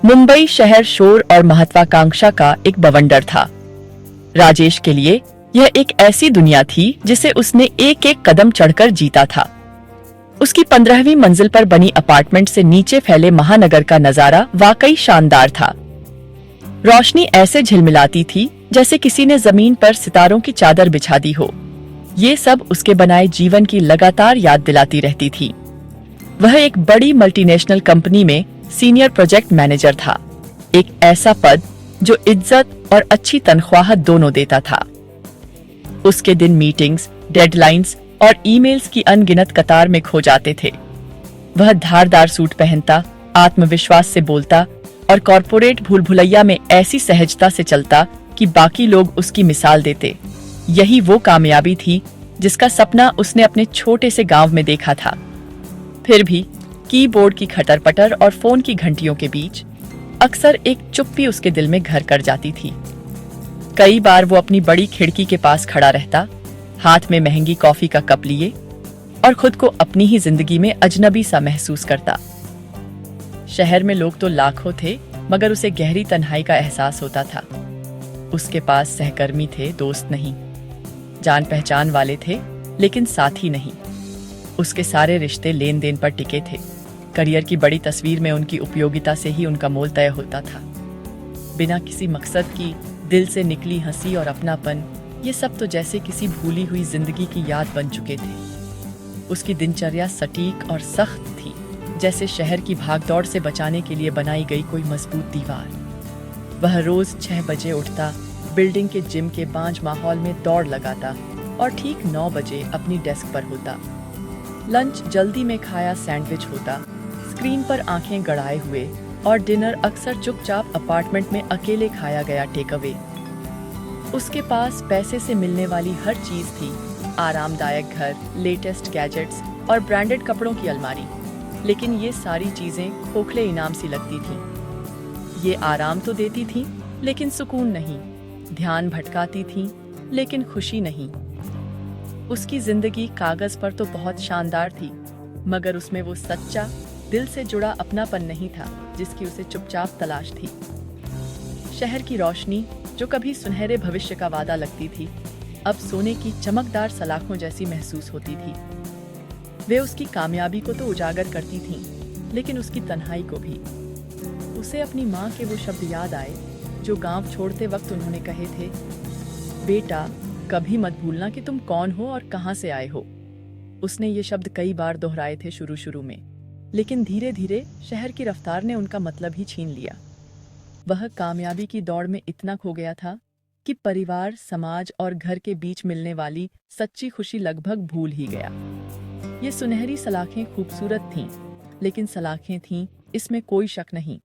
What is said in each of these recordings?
मुंबई शहर शोर और महत्वाकांक्षा का एक बवंडर था। राजेश के लिए यह एक ऐसी दुनिया थी जिसे उसने एक एक कदम चढ़कर जीता था। उसकी 15वीं मंजिल पर बनी अपार्टमेंट से नीचे फैले महानगर का नजारा वाकई शानदार था। रोशनी ऐसे झिलमिलाती थी जैसे किसी ने जमीन पर सितारों की चादर बिछा दी हो। ये सब उसके बनाए जीवन की लगातार याद दिलाती रहती थी। वह एक बड़ी मल्टीनेशनल कंपनी में सीनियर प्रोजेक्ट मैनेजर था, एक ऐसा पद जो इज्जत और अच्छी तनख्वाह दोनों देता था। उसके दिन मीटिंग्स, डेडलाइंस और ईमेल्स की अनगिनत कतार में खो जाते थे। वह धारदार सूट पहनता, आत्मविश्वास से बोलता और कॉर्पोरेट भूल भुलैया में ऐसी सहजता से चलता कि बाकी लोग उसकी मिसाल देते। यही वो कामयाबी थी जिसका सपना उसने अपने छोटे से गांव में देखा था। फिर भी कीबोर्ड की खटर-पटर और फोन की घंटियों के बीच अक्सर एक चुप्पी उसके दिल में घर कर जाती थी। कई बार वो अपनी बड़ी खिड़की के पास खड़ा रहता, हाथ में महंगी कॉफी का कप लिए, और खुद को अपनी ही जिंदगी में अजनबी सा महसूस करता। शहर में लोग तो लाखों थे, मगर उसे गहरी तन्हाई का एहसास होता था। उसके पास सहकर्मी थे, दोस्त नहीं। जान पहचान वाले थे, लेकिन साथी नहीं। उसके सारे रिश्ते लेन देन पर टिके थे। करियर की बड़ी तस्वीर में उनकी उपयोगिता से ही उनका मोल तय होता था। बिना किसी मकसद की दिल से निकली हंसी और अपनापन, ये सब तो जैसे किसी भूली हुई जिंदगी की याद बन चुके थे। उसकी दिनचर्या सटीक और सख्त थी, जैसे शहर की भागदौड़ से बचाने के लिए बनाई गई कोई मजबूत दीवार। वह रोज 6 बजे उठता, बिल्डिंग के जिम के बांझ माहौल में दौड़ लगाता और ठीक 9 बजे अपनी डेस्क पर होता। लंच जल्दी में खाया सैंडविच होता, स्क्रीन पर आंखें गड़ाए हुए, और डिनर अक्सर चुपचाप अपार्टमेंट में अकेले खाया गया टेक अवे। उसके पास पैसे से मिलने वाली हर चीज थी, आरामदायक घर, लेटेस्ट गैजेट्स और ब्रांडेड कपड़ों की अलमारी। लेकिन ये सारी चीजें खोखले इनाम सी लगती थीं। ये आराम तो देती थीं, लेकिन सुकून नहीं। ध्यान भटकाती थीं, लेकिन खुशी नहीं। उसकी जिंदगी कागज पर तो बहुत शानदार थी, मगर उसमें वो सच्चा, दिल से जुड़ा अपनापन नहीं था जिसकी उसे चुपचाप तलाश थी। शहर की रोशनी, जो कभी सुनहरे भविष्य का वादा लगती थी, अब सोने की चमकदार सलाखों जैसी महसूस होती थी। वे उसकी कामयाबी को तो उजागर करती थीं, लेकिन उसकी तन्हाई को भी। उसे अपनी माँ के वो शब्द याद आए जो गांव छोड़ते वक्त उन्होंने कहे थे, बेटा, कभी मत भूलना कि तुम कौन हो और कहां से आए हो। उसने ये शब्द कई बार दोहराए थे शुरू में, लेकिन धीरे धीरे शहर की रफ्तार ने उनका मतलब ही छीन लिया। वह कामयाबी की दौड़ में इतना खो गया था कि परिवार, समाज और घर के बीच मिलने वाली सच्ची खुशी लगभग भूल ही गया। ये सुनहरी सलाखें खूबसूरत थीं, लेकिन सलाखें थीं, इसमें कोई शक नहीं।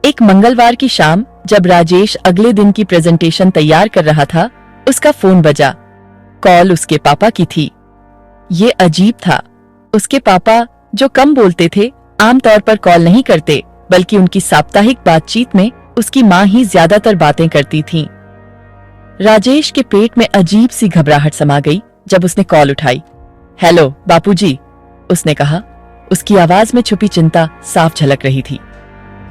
एक मंगलवार की शाम, जब राजेश अगले दिन की प्रेजेंटेशन तैयार कर रहा था, उसका फोन बजा। कॉल उसके पापा की थी। ये अजीब था। उसके पापा, जो कम बोलते थे, आमतौर पर कॉल नहीं करते, बल्कि उनकी साप्ताहिक बातचीत में उसकी माँ ही ज्यादातर बातें करती थीं। राजेश के पेट में अजीब सी घबराहट समा गई जब उसने कॉल उठाई। हेलो बापूजी, उसने कहा। उसकी आवाज में छुपी चिंता साफ झलक रही थी।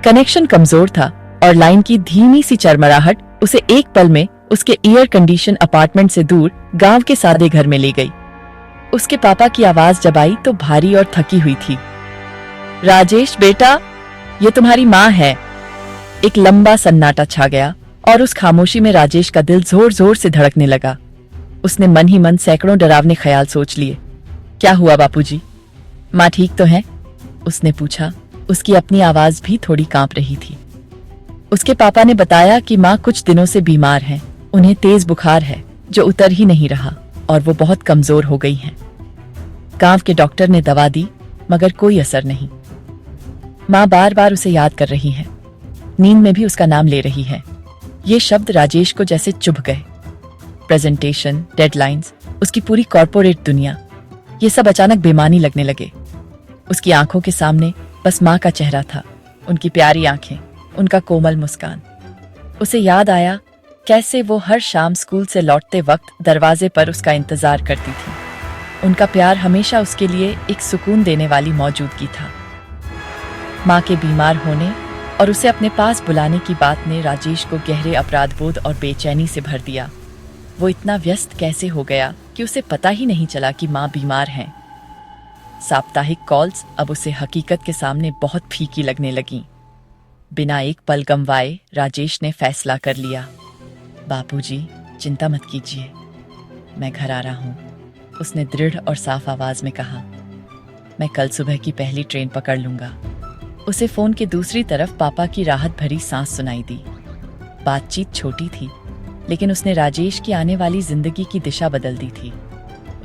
कनेक्शन कमजोर था और लाइन की धीमी सी चरमराहट उसे एक पल में उसके एयर कंडीशन अपार्टमेंट से दूर गांव के सादे घर में ले गई। उसके पापा की आवाज जब आई तो भारी और थकी हुई थी। राजेश बेटा, ये तुम्हारी माँ है। एक लंबा सन्नाटा छा गया और उस खामोशी में राजेश का दिल जोर जोर से धड़कने लगा। उसने मन ही मन सैकड़ों डरावने ख्याल सोच लिए। क्या हुआ बापूजी, माँ ठीक तो है? उसने पूछा। उसकी अपनी आवाज भी थोड़ी कांप रही थी। उसके पापा ने बताया कि माँ कुछ दिनों से बीमार हैं। उन्हें तेज बुखार है जो उतर ही नहीं रहा और वो बहुत कमजोर हो गई हैं। गांव के डॉक्टर ने दवा दी, मगर कोई असर नहीं। माँ बार बार उसे याद कर रही है, नींद में भी उसका नाम ले रही है। ये शब्द राजेश को जैसे चुभ गए। प्रेजेंटेशन, डेडलाइंस, उसकी पूरी कॉर्पोरेट दुनिया, ये सब अचानक बेमानी लगने लगे। उसकी आंखों के सामने बस माँ का चेहरा था, उनकी प्यारी आंखें, उनका कोमल मुस्कान। उसे याद आया कैसे वो हर शाम स्कूल से लौटते वक्त दरवाजे पर उसका इंतजार करती थी। उनका प्यार हमेशा उसके लिए एक सुकून देने वाली मौजूदगी था। माँ के बीमार होने और उसे अपने पास बुलाने की बात ने राजेश को गहरे अपराधबोध और बेचैनी से भर दिया। वो इतना व्यस्त कैसे हो गया कि उसे पता ही नहीं चला कि माँ बीमार हैं। साप्ताहिक कॉल्स अब उसे हकीकत के सामने बहुत फीकी लगने लगीं। बिना एक पल गंवाए राजेश ने फैसला कर लिया, बापूजी, चिंता मत कीजिए, मैं घर आ रहा हूँ। उसने दृढ़ और साफ आवाज में कहा, मैं कल सुबह की पहली ट्रेन पकड़ लूंगा। उसे फोन के दूसरी तरफ पापा की राहत भरी सांस सुनाई दी। बातचीत छोटी थी, लेकिन उसने राजेश की आने वाली जिंदगी की दिशा बदल दी थी।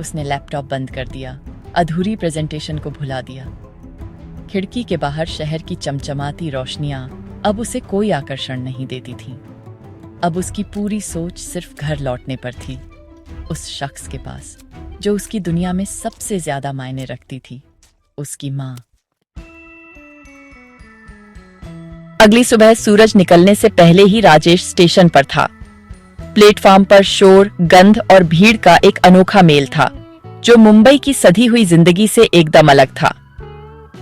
उसने लैपटॉप बंद कर दिया, अधूरी प्रेजेंटेशन को भुला दिया। खिड़की के बाहर शहर की चमचमाती रोशनियां अब उसे कोई आकर्षण नहीं देती थीं। अब उसकी पूरी सोच सिर्फ घर लौटने पर थी, उस शख्स के पास जो उसकी दुनिया में सबसे ज्यादा मायने रखती थी, उसकी माँ। अगली सुबह सूरज निकलने से पहले ही राजेश स्टेशन पर था। प्लेटफॉर्म पर शोर, गंध और भीड़ का एक अनोखा मेल था, जो मुंबई की सधी हुई जिंदगी से एकदम अलग था।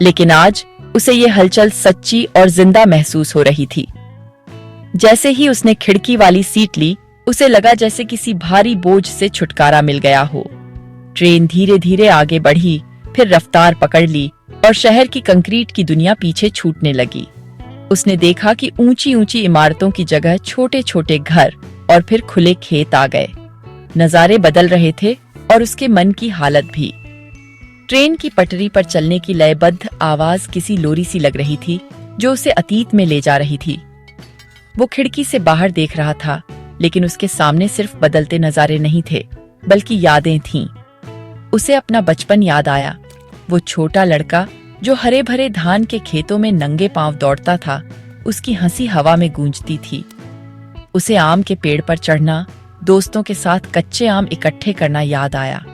लेकिन आज उसे ये हलचल सच्ची और जिंदा महसूस हो रही थी। जैसे ही उसने खिड़की वाली सीट ली, उसे लगा जैसे किसी भारी बोझ से छुटकारा मिल गया हो। ट्रेन धीरे धीरे आगे बढ़ी, फिर रफ्तार पकड़ ली और शहर की कंक्रीट की दुनिया पीछे छूटने लगी। उसने देखा कि ऊंची ऊंची इमारतों की जगह छोटे छोटे घर और फिर खुले खेत आ गए। नजारे बदल रहे थे और उसके मन की हालत भी। ट्रेन की पटरी पर चलने की लयबद्ध आवाज किसी लोरी सी लग रही थी, जो उसे अतीत में ले जा रही थी। वो खिड़की से बाहर देख रहा था, लेकिन उसके सामने सिर्फ बदलते नजारे नहीं थे, बल्कि यादें थीं। उसे अपना बचपन याद आया, वो छोटा लड़का जो हरे भरे धान के खेतों में नंगे पांव दौड़ता था। उसकी हंसी हवा में गूंजती थी। उसे आम के पेड़ पर चढ़ना, दोस्तों के साथ कच्चे आम इकट्ठे करना याद आया।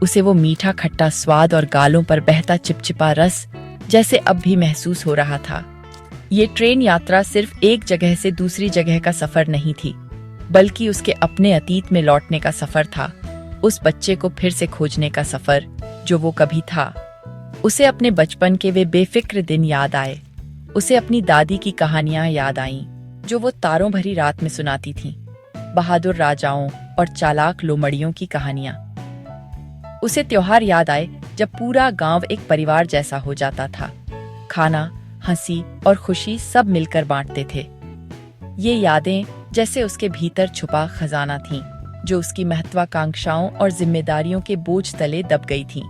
उसे वो मीठा खट्टा स्वाद और गालों पर बहता चिपचिपा रस जैसे अब भी महसूस हो रहा था। ये ट्रेन यात्रा सिर्फ एक जगह से दूसरी जगह का सफर नहीं थी, बल्कि उसके अपने अतीत में लौटने का सफर था। उस बच्चे को फिर से खोजने का सफर जो वो कभी था। उसे अपने बचपन के वे बेफिक्र दिन याद आए। उसे अपनी दादी की कहानियां याद आईं, जो वो तारों भरी रात में सुनाती थीं। बहादुर राजाओं और चालाक लोमड़ियों की कहानियां। उसे त्योहार याद आए जब पूरा गांव एक परिवार जैसा हो जाता था। खाना, हंसी और खुशी सब मिलकर बांटते थे। ये यादें जैसे उसके भीतर छुपा खजाना थीं, जो उसकी महत्वाकांक्षाओं और जिम्मेदारियों के बोझ तले दब गई थीं।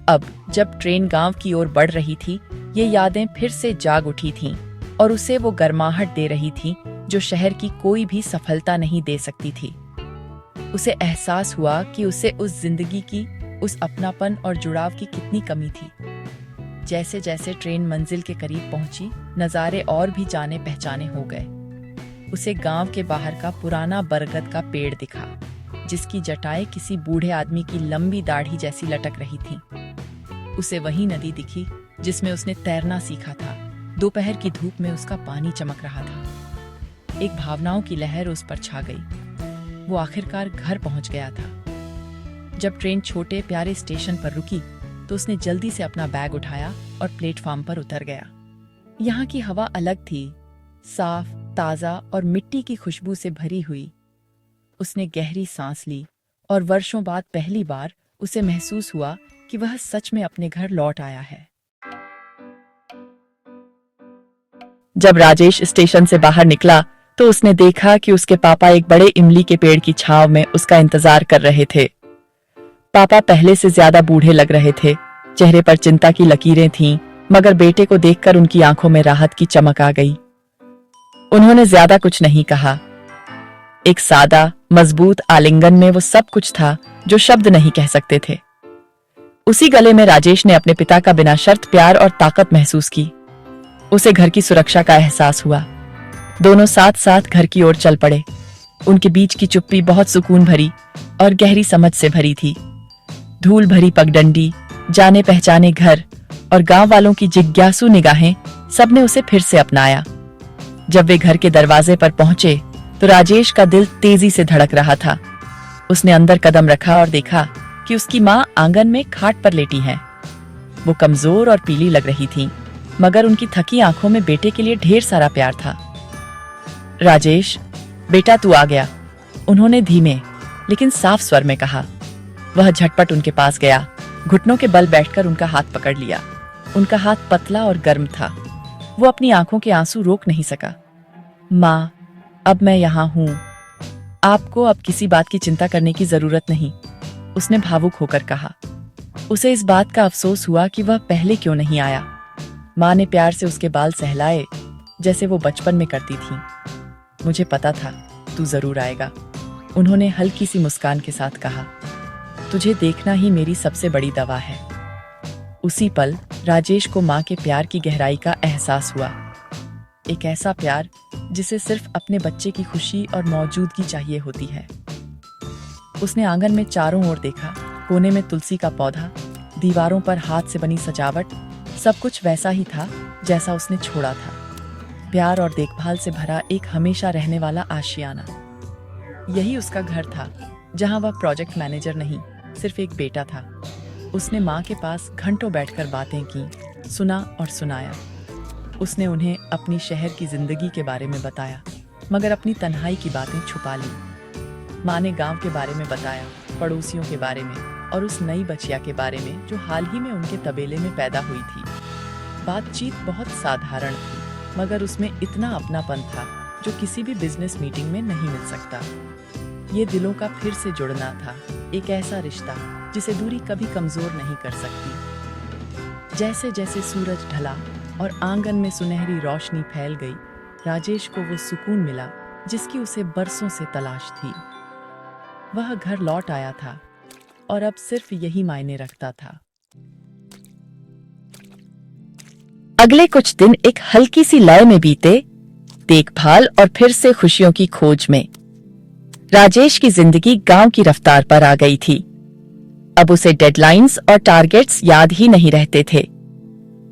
अब जब ट्रेन गांव की ओर बढ़ रही थी, ये यादें फिर से जाग उठी थीं और उसे वो गर्माहट दे रही थीं जो शहर की कोई भी सफलता नहीं दे सकती थी। उसे एहसास हुआ कि उसे उस जिंदगी की, उस अपनापन और जुड़ाव की कितनी कमी थी। जैसे जैसे ट्रेन मंजिल के करीब पहुंची, नज़ारे और भी जाने पहचाने हो गए। उसे गांव के बाहर का पुराना बरगद का पेड़ दिखा, जिसकी जटाएं किसी बूढ़े आदमी की लंबी दाढ़ी जैसी लटक रही थीं। उसे वही नदी दिखी जिसमें उसने तैरना सीखा था। दोपहर की धूप में उसका पानी चमक रहा था। एक भावनाओं की लहर उस पर छा गई। वो आखिरकार घर पहुंच गया था। जब ट्रेन छोटे प्यारे स्टेशन पर रुकी, तो उसने जल्दी से अपना बैग उठाया और प्लेटफॉर्म पर उतर गया। यहाँ की हवा अलग थी, साफ, ताजा और मिट्टी की खुशबू से भरी हुई। उसने गहरी सांस ली और वर्षों बाद पहली बार उसे महसूस हुआ कि वह सच में अपने घर लौट आया है। जब राजेश स्टेशन से बाहर निकला, तो उसने देखा कि उसके पापा एक बड़े इमली के पेड़ की छांव में उसका इंतजार कर रहे थे। पापा पहले से ज्यादा बूढ़े लग रहे थे, चेहरे पर चिंता की लकीरें थीं, मगर बेटे को देखकर उनकी आंखों में राहत की चमक आ गई। उन्होंने ज्यादा कुछ नहीं कहा। एक सादा, मजबूत आलिंगन में वो सब कुछ था जो शब्द नहीं कह सकते थे। उसी गले में राजेश ने अपने पिता का बिना शर्त प्यार और ताकत महसूस की। उसे घर की सुरक्षा का एहसास हुआ। दोनों साथ साथ घर की ओर चल पड़े। उनके बीच की चुप्पी बहुत सुकून भरी और गहरी समझ से भरी थी। धूल भरी पगडंडी, जाने पहचाने घर और गांव वालों की जिज्ञासु निगाहें, सबने उसे फिर से अपनाया। जब वे घर के दरवाजे पर पहुंचे, तो राजेश का दिल तेजी से धड़क रहा था। उसने अंदर कदम रखा और देखा कि उसकी माँ आंगन में खाट पर लेटी हैं। वो कमजोर और पीली लग रही थीं, मगर उनकी थकी आंखों में बेटे के लिए ढेर सारा प्यार था। राजेश, बेटा तू आ गया, उन्होंने धीमे लेकिन साफ स्वर में कहा। वह झटपट उनके पास गया, घुटनों के बल बैठकर उनका हाथ पकड़ लिया। उनका हाथ पतला और गर्म था। वो अपनी आंखों के आंसू रोक नहीं सका। माँ, अब मैं यहाँ हूँ, आपको अब किसी बात की चिंता करने की जरूरत नहीं, उसने भावुक होकर कहा। उसे इस बात का अफसोस हुआ कि वह पहले क्यों नहीं आया। माँ ने प्यार से उसके बाल सहलाए जैसे वो बचपन में करती थी। मुझे पता था तू जरूर आएगा, उन्होंने हल्की सी मुस्कान के साथ कहा। तुझे देखना ही मेरी सबसे बड़ी दवा है। उसी पल राजेश को माँ के प्यार की गहराई का एहसास हुआ। एक ऐसा प्यार जिसे सिर्फ अपने बच्चे की खुशी और मौजूदगी चाहिए होती है। उसने आंगन में चारों ओर देखा। कोने में तुलसी का पौधा, दीवारों पर हाथ से बनी सजावट, सब कुछ वैसा ही था जैसा उसने छोड़ा था। प्यार और देखभाल से भरा एक हमेशा रहने वाला आशियाना। यही उसका घर था, जहां वह प्रोजेक्ट मैनेजर नहीं, सिर्फ एक बेटा था। उसने माँ के पास घंटों बैठकर बातें की, सुना और सुनाया। उसने उन्हें अपनी शहर की जिंदगी के बारे में बताया, मगर अपनी तन्हाई की बातें छुपा ली। माँ ने गांव के बारे में बताया, पड़ोसियों के बारे में और उस नई बचिया के बारे में जो हाल ही में उनके तबेले में पैदा हुई थी। बातचीत बहुत साधारण थी, मगर उसमें इतना अपनापन था जो किसी भी बिजनेस मीटिंग में नहीं मिल सकता। ये दिलों का फिर से जुड़ना था, एक ऐसा रिश्ता जिसे दूरी कभी कमजोर नहीं कर सकती। जैसे जैसे सूरज ढला और आंगन में सुनहरी रोशनी फैल गई, राजेश को वो सुकून मिला जिसकी उसे बरसों से तलाश थी। वह घर लौट आया था और अब सिर्फ यही मायने रखता था। अगले कुछ दिन एक हल्की सी लय में बीते, देखभाल और फिर से खुशियों की खोज में। राजेश की जिंदगी गांव की रफ्तार पर आ गई थी। अब उसे डेडलाइंस और टारगेट्स याद ही नहीं रहते थे।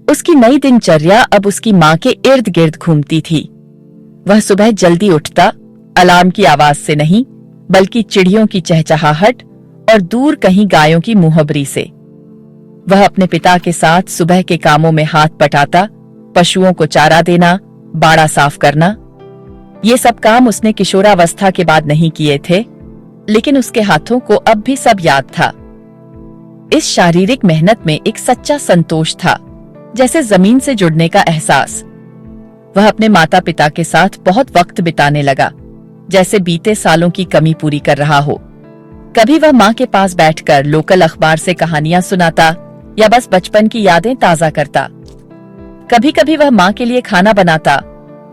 उसकी नई दिनचर्या अब उसकी माँ के इर्द गिर्द घूमती थी। वह सुबह जल्दी उठता, अलार्म की आवाज से नहीं, बल्कि चिड़ियों की चहचहाहट और दूर कहीं गायों की मुहब्बरी से। वह अपने पिता के साथ सुबह के कामों में हाथ बटाता, पशुओं को चारा देना, बाड़ा साफ करना। ये सब काम उसने किशोरावस्था के बाद नहीं किए थे, लेकिन उसके हाथों को अब भी सब याद था। इस शारीरिक मेहनत में एक सच्चा संतोष था, जैसे जमीन से जुड़ने का एहसास। वह अपने माता पिता के साथ बहुत वक्त बिताने लगा, जैसे बीते सालों की कमी पूरी कर रहा हो। कभी वह माँ के पास बैठकर लोकल अखबार से कहानियां सुनाता या बस बचपन की यादें ताजा करता। कभी कभी वह माँ के लिए खाना बनाता,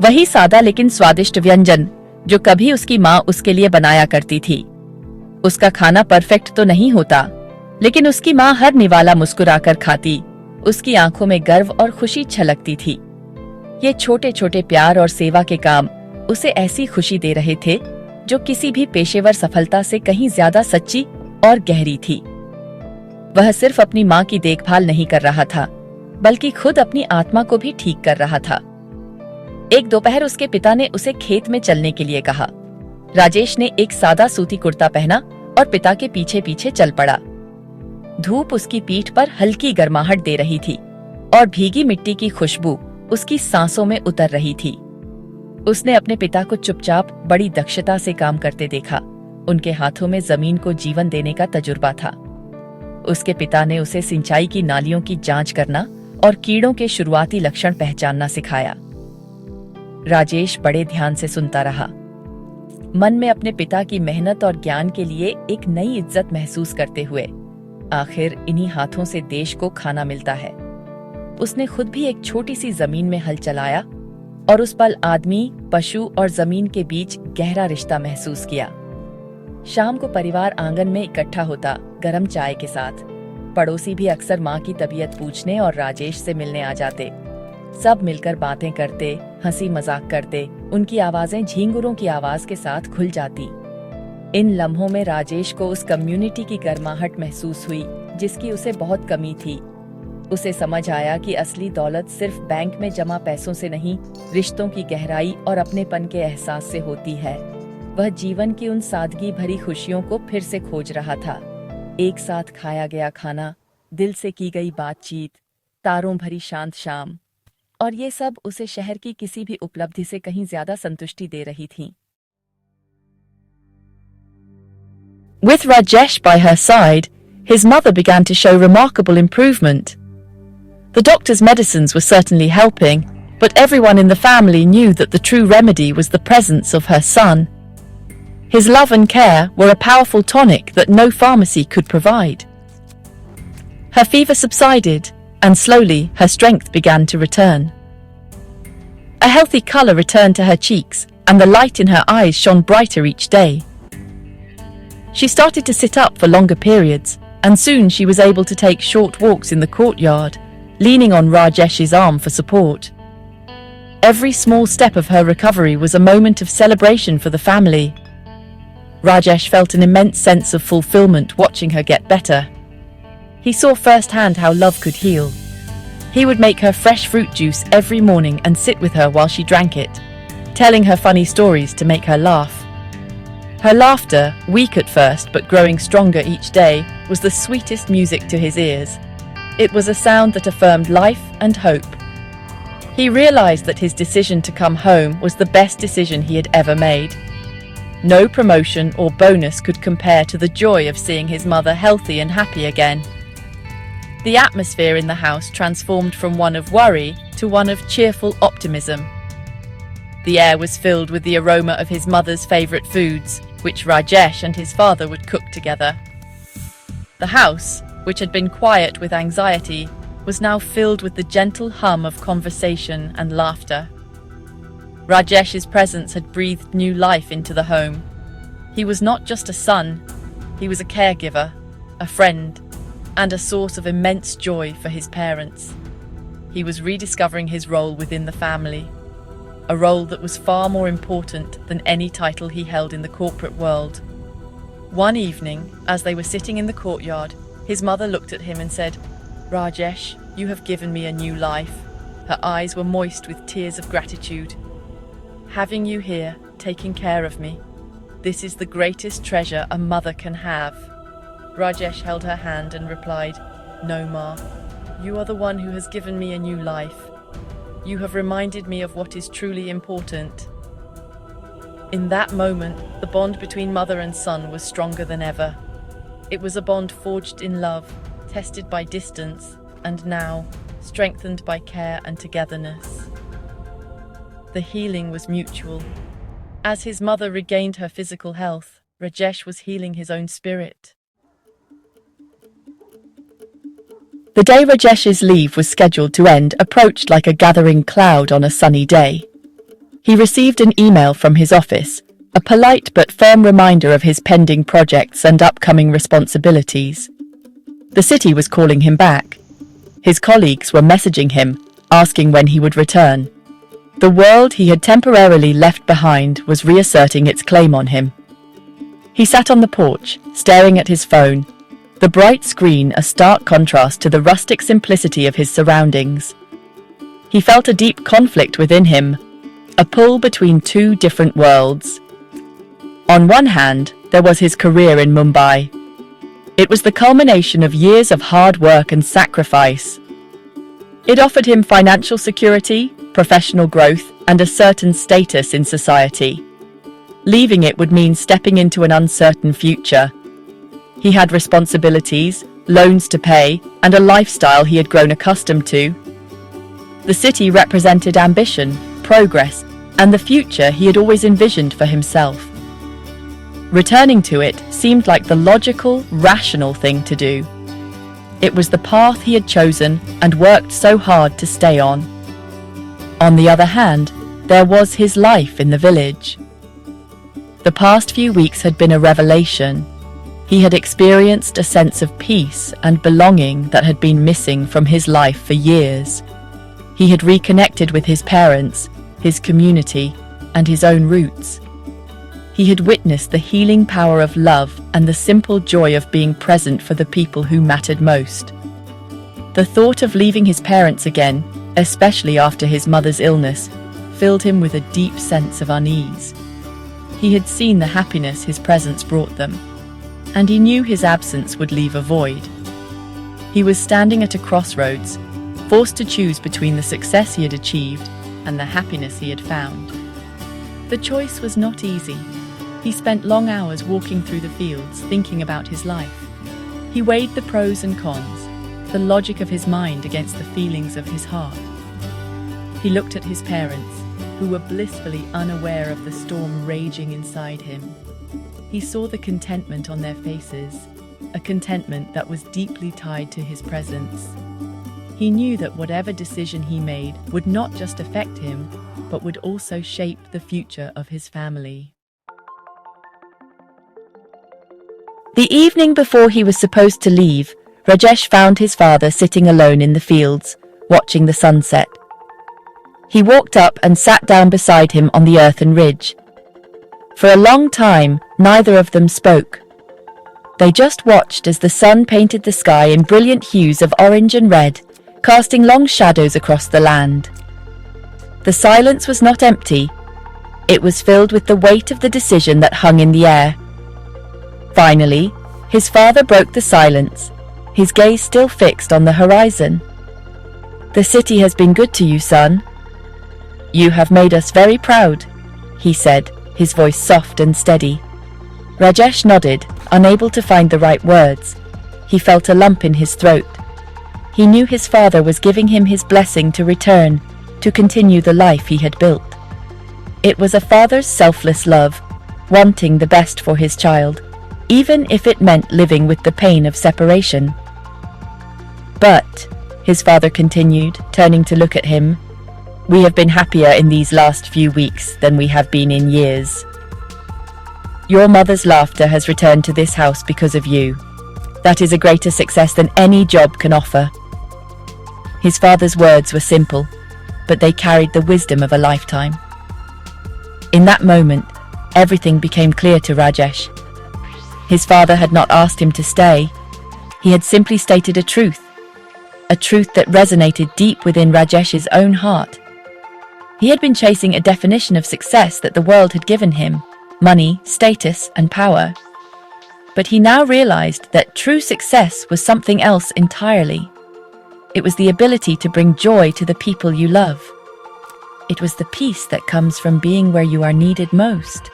वही सादा लेकिन स्वादिष्ट व्यंजन जो कभी उसकी माँ उसके लिए बनाया करती थी। उसका खाना परफेक्ट तो नहीं होता, लेकिन उसकी माँ हर निवाला मुस्कुराकर खाती। उसकी आंखों में गर्व और खुशी छलकती थी। ये छोटे छोटे प्यार और सेवा के काम उसे ऐसी खुशी दे रहे थे जो किसी भी पेशेवर सफलता से कहीं ज्यादा सच्ची और गहरी थी। वह सिर्फ अपनी माँ की देखभाल नहीं कर रहा था, बल्कि खुद अपनी आत्मा को भी ठीक कर रहा था। एक दोपहर उसके पिता ने उसे खेत में चलने के लिए कहा। राजेश ने एक सादा सूती कुर्ता पहना और पिता के पीछे पीछे चल पड़ा। धूप उसकी पीठ पर हल्की गर्माहट दे रही थी और भीगी मिट्टी की खुशबू उसकी सांसों में उतर रही थी। उसने अपने पिता को चुपचाप बड़ी दक्षता से काम करते देखा। उनके हाथों में जमीन को जीवन देने का तजुर्बा था। उसके पिता ने उसे सिंचाई की नालियों की जांच करना और कीड़ों के शुरुआती लक्षण पहचानना सिखाया। राजेश बड़े ध्यान से सुनता रहा, मन में अपने पिता की मेहनत और ज्ञान के लिए एक नई इज्जत महसूस करते हुए। आखिर इन्हीं हाथों से देश को खाना मिलता है। उसने खुद भी एक छोटी सी जमीन में हल चलाया और उस पल आदमी, पशु और जमीन के बीच गहरा रिश्ता महसूस किया। शाम को परिवार आंगन में इकट्ठा होता, गरम चाय के साथ। पड़ोसी भी अक्सर माँ की तबीयत पूछने और राजेश से मिलने आ जाते। सब मिलकर बातें करते, हंसी मजाक करते। उनकी आवाजें झींगुरों की आवाज के साथ खुल जाती। इन लम्हों में राजेश को उस कम्युनिटी की गर्माहट महसूस हुई जिसकी उसे बहुत कमी थी। उसे समझ आया कि असली दौलत सिर्फ बैंक में जमा पैसों से नहीं, रिश्तों की गहराई और अपनेपन के एहसास से होती है। वह जीवन की उन सादगी भरी खुशियों को फिर से खोज रहा था। एक साथ खाया गया खाना, दिल से की गई बातचीत, तारों भरी शांत शाम। और ये सब उसे शहर की किसी भी उपलब्धि से कहीं ज्यादा संतुष्टि दे रही थीं। With Rajesh by her side, his mother began to show remarkable improvement. The doctor's medicines were certainly helping, but everyone in the family knew that the true remedy was the presence of her son. His love and care were a powerful tonic that no pharmacy could provide. Her fever subsided, and slowly her strength began to return. A healthy color returned to her cheeks, and the light in her eyes shone brighter each day. She started to sit up for longer periods, and soon she was able to take short walks in the courtyard, leaning on Rajesh's arm for support. Every small step of her recovery was a moment of celebration for the family. Rajesh felt an immense sense of fulfillment watching her get better. He saw firsthand how love could heal. He would make her fresh fruit juice every morning and sit with her while she drank it, telling her funny stories to make her laugh. Her laughter, weak at first but growing stronger each day, was the sweetest music to his ears. It was a sound that affirmed life and hope. He realized that his decision to come home was the best decision he had ever made. No promotion or bonus could compare to the joy of seeing his mother healthy and happy again. The atmosphere in the house transformed from one of worry to one of cheerful optimism. The air was filled with the aroma of his mother's favorite foods, which Rajesh and his father would cook together. The house, which had been quiet with anxiety, was now filled with the gentle hum of conversation and laughter. Rajesh's presence had breathed new life into the home. He was not just a son, he was a caregiver, a friend, and a source of immense joy for his parents. He was rediscovering his role within the family, a role that was far more important than any title he held in the corporate world. One evening, as they were sitting in the courtyard, his mother looked at him and said, "Rajesh, you have given me a new life." Her eyes were moist with tears of gratitude. "Having you here, taking care of me, this is the greatest treasure a mother can have." Rajesh held her hand and replied, "No, Ma. You are the one who has given me a new life. You have reminded me of what is truly important." In that moment, the bond between mother and son was stronger than ever. It was a bond forged in love, tested by distance, and now strengthened by care and togetherness. The healing was mutual. As his mother regained her physical health, Rajesh was healing his own spirit. The day Rajesh's leave was scheduled to end approached like a gathering cloud on a sunny day. He received an email from his office, a polite but firm reminder of his pending projects and upcoming responsibilities. The city was calling him back. His colleagues were messaging him, asking when he would return. The world he had temporarily left behind was reasserting its claim on him. He sat on the porch, staring at his phone, the bright screen a stark contrast to the rustic simplicity of his surroundings. He felt a deep conflict within him, a pull between two different worlds. On one hand, there was his career in Mumbai. It was the culmination of years of hard work and sacrifice. It offered him financial security, professional growth, and a certain status in society. Leaving it would mean stepping into an uncertain future. He had responsibilities, loans to pay, and a lifestyle he had grown accustomed to. The city represented ambition, progress, and the future he had always envisioned for himself. Returning to it seemed like the logical, rational thing to do. It was the path he had chosen and worked so hard to stay on. On the other hand, there was his life in the village. The past few weeks had been a revelation. He had experienced a sense of peace and belonging that had been missing from his life for years. He had reconnected with his parents, his community, and his own roots. He had witnessed the healing power of love and the simple joy of being present for the people who mattered most. The thought of leaving his parents again, especially after his mother's illness, filled him with a deep sense of unease. He had seen the happiness his presence brought them, and he knew his absence would leave a void. He was standing at a crossroads, forced to choose between the success he had achieved and the happiness he had found. The choice was not easy. He spent long hours walking through the fields, thinking about his life. He weighed the pros and cons, the logic of his mind against the feelings of his heart. He looked at his parents, who were blissfully unaware of the storm raging inside him. He saw the contentment on their faces, a contentment that was deeply tied to his presence. He knew that whatever decision he made would not just affect him, but would also shape the future of his family. The evening before he was supposed to leave, Rajesh found his father sitting alone in the fields, watching the sunset. He walked up and sat down beside him on the earthen ridge. For a long time, neither of them spoke. They just watched as the sun painted the sky in brilliant hues of orange and red, casting long shadows across the land. The silence was not empty. It was filled with the weight of the decision that hung in the air. Finally, his father broke the silence, his gaze still fixed on the horizon. "The city has been good to you, son. You have made us very proud," he said, his voice soft and steady. Rajesh nodded, unable to find the right words. He felt a lump in his throat. He knew his father was giving him his blessing to return, to continue the life he had built. It was a father's selfless love, wanting the best for his child, even if it meant living with the pain of separation. "But," his father continued, turning to look at him, "we have been happier in these last few weeks than we have been in years. Your mother's laughter has returned to this house because of you. That is a greater success than any job can offer." His father's words were simple, but they carried the wisdom of a lifetime. In that moment, everything became clear to Rajesh. His father had not asked him to stay. He had simply stated a truth that resonated deep within Rajesh's own heart. He had been chasing a definition of success that the world had given him: money, status, and power. But he now realized that true success was something else entirely. It was the ability to bring joy to the people you love. It was the peace that comes from being where you are needed most.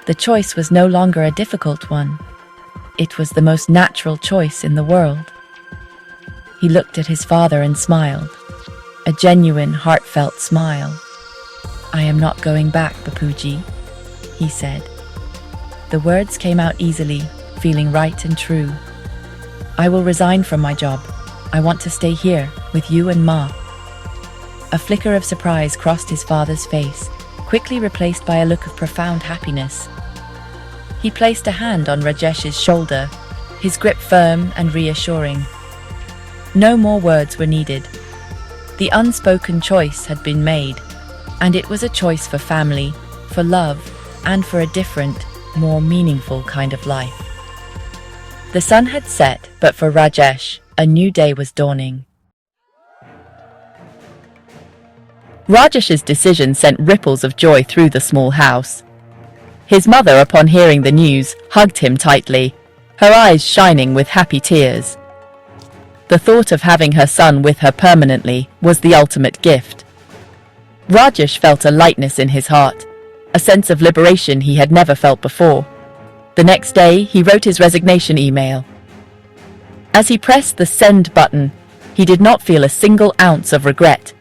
The choice was no longer a difficult one. It was the most natural choice in the world. He looked at his father and smiled, a genuine, heartfelt smile. "I am not going back, Bapuji," he said. The words came out easily, feeling right and true. "I will resign from my job. I want to stay here, with you and Ma." A flicker of surprise crossed his father's face, quickly replaced by a look of profound happiness. He placed a hand on Rajesh's shoulder, his grip firm and reassuring. No more words were needed. The unspoken choice had been made, and it was a choice for family, for love, and for a different, more meaningful kind of life. The sun had set, but for Rajesh, a new day was dawning. Rajesh's decision sent ripples of joy through the small house. His mother, upon hearing the news, hugged him tightly, her eyes shining with happy tears. The thought of having her son with her permanently was the ultimate gift. Rajesh felt a lightness in his heart, a sense of liberation he had never felt before. The next day, he wrote his resignation email. As he pressed the send button, he did not feel a single ounce of regret.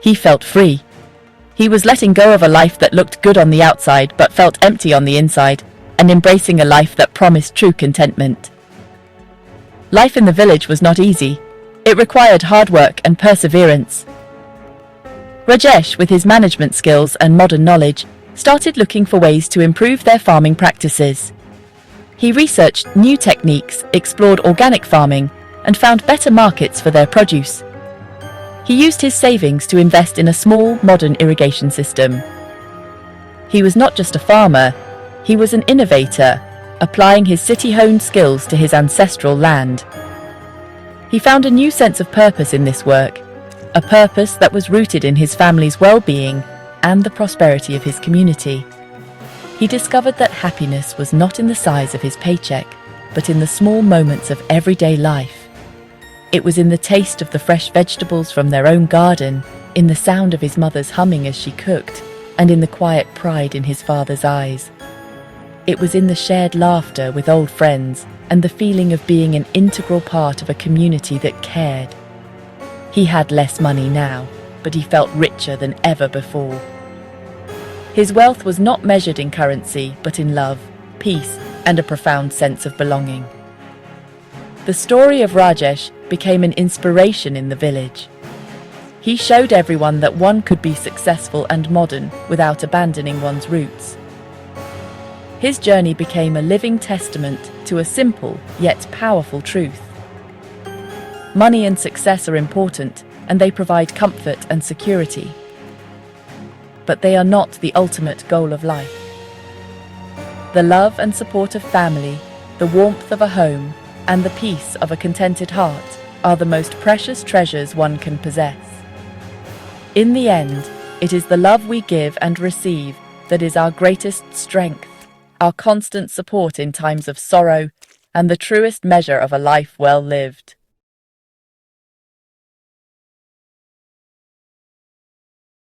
He felt free. He was letting go of a life that looked good on the outside but felt empty on the inside, and embracing a life that promised true contentment. Life in the village was not easy. It required hard work and perseverance. Rajesh, with his management skills and modern knowledge, started looking for ways to improve their farming practices. He researched new techniques, explored organic farming, and found better markets for their produce. He used his savings to invest in a small, modern irrigation system. He was not just a farmer, he was an innovator, applying his city-honed skills to his ancestral land. He found a new sense of purpose in this work, a purpose that was rooted in his family's well-being and the prosperity of his community. He discovered that happiness was not in the size of his paycheck, but in the small moments of everyday life. It was in the taste of the fresh vegetables from their own garden, in the sound of his mother's humming as she cooked, and in the quiet pride in his father's eyes. It was in the shared laughter with old friends and the feeling of being an integral part of a community that cared. He had less money now, but he felt richer than ever before. His wealth was not measured in currency, but in love, peace, and a profound sense of belonging. The story of Rajesh became an inspiration in the village. He showed everyone that one could be successful and modern without abandoning one's roots. His journey became a living testament to a simple yet powerful truth. Money and success are important, and they provide comfort and security. But they are not the ultimate goal of life. The love and support of family, the warmth of a home, and the peace of a contented heart are the most precious treasures one can possess. In the end, it is the love we give and receive that is our greatest strength, our constant support in times of sorrow, and the truest measure of a life well lived.